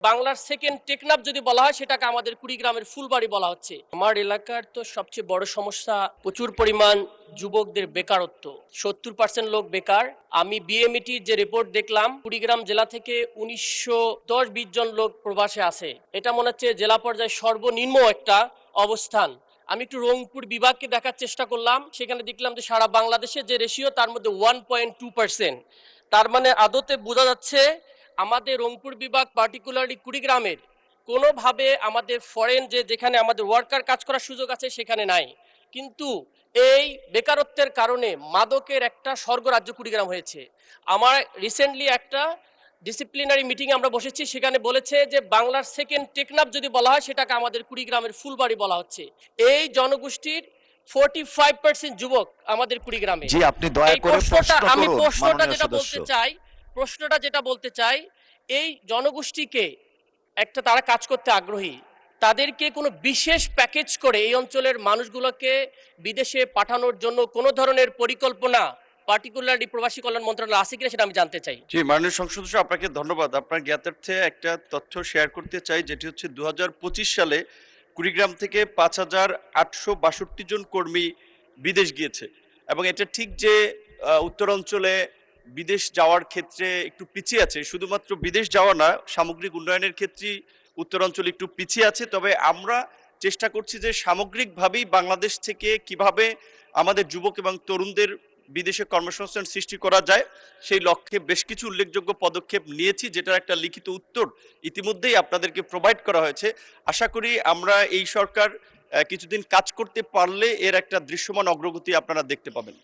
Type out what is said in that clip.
বাংলার সেকেন্ড টেকনাফ যদি বলা হয় সেটাকে আমাদের কুড়িগ্রামের ফুলবাড়ি বলা হচ্ছে। আমার এলাকার তো সবচেয়ে বড় সমস্যা প্রচুর পরিমাণ যুবকদের বেকারত্ব। 70% লোক বেকার। আমি বিএমইটির যে রিপোর্ট দেখলাম, কুড়িগ্রাম জেলা থেকে 1910-20 জন লোক প্রবাসে আছে। এটা মনে হচ্ছে জেলা পর্যায়ে সর্বনিম্ন একটা অবস্থান। আমি একটু রংপুর বিভাগকে দেখার চেষ্টা করলাম, সেখানে দেখলাম যে সারা বাংলাদেশে যে রেশিও তার মধ্যে 1.2%। তার মানে আদতে বোঝা যাচ্ছে আমাদের রংপুর বিভাগ, পার্টিকুলারলি কুড়িগ্রামের কোনোভাবে আমাদের ফরেন যেখানে আমাদের ওয়ার্কার কাজ করার সুযোগ আছে সেখানে নাই। কিন্তু এই বেকারত্বের কারণে মাদকের একটা স্বর্গরাজ্য কুড়িগ্রাম হয়েছে। আমার রিসেন্টলি একটা ডিসিপ্লিনারি মিটিংয়ে আমরা বসেছি, সেখানে বলেছে যে বাংলার সেকেন্ড টেকনাফ যদি বলা হয় সেটাকে আমাদের কুড়িগ্রামের ফুলবাড়ি বলা হচ্ছে। এই জনগোষ্ঠীর 45% যুবক আমাদের কুড়িগ্রামে। জি, আপনি দয়া এই করে প্রশ্নটা আমি করুন মাননীয় সদস্য। প্রশ্নটা যেটা বলতে চাই, এই জনগোষ্ঠীকে একটা তারা কাজ করতে আগ্রহী, তাদেরকে কোনো বিশেষ প্যাকেজ করে এই অঞ্চলের মানুষগুলোকে বিদেশে পাঠানোর জন্য কোনো ধরনের পরিকল্পনা পার্টিকুলারলি প্রবাসী কল্যাণ মন্ত্রণালয় আছে কিনা সেটা আমি জানতে চাই। জি, মাননীয় সংসদ সদস্য, আপনাকে ধন্যবাদ। আপনার জ্ঞাতার্থে একটা তথ্য শেয়ার করতে চাই, যেটি হচ্ছে 2025 সালে কুড়িগ্রাম থেকে 5,862 জন কর্মী বিদেশ গিয়েছে। এবং এটা ঠিক যে উত্তরাঞ্চলে বিদেশ যাওয়ার ক্ষেত্রে একটু পিছিয়ে আছে, শুধুমাত্র বিদেশ যাওয়া না, সামগ্রিক উন্নয়নের ক্ষেত্রে উত্তরাঞ্চল একটু পিছিয়ে আছে। তবে আমরা চেষ্টা করছি যে সামগ্রিকভাবেই বাংলাদেশ থেকে কিভাবে আমাদের যুবক এবং তরুণদের বিদেশে কর্মসংস্থান সৃষ্টি করা যায় সেই লক্ষ্যে বেশ কিছু উল্লেখযোগ্য পদক্ষেপ নিয়েছি, যেটার একটা লিখিত উত্তর ইতিমধ্যেই আপনাদেরকে প্রোভাইড করা হয়েছে। আশা করি আমরা এই সরকার কিছুদিন কাজ করতে পারলে এর একটা দৃশ্যমান অগ্রগতি আপনারা দেখতে পাবেন।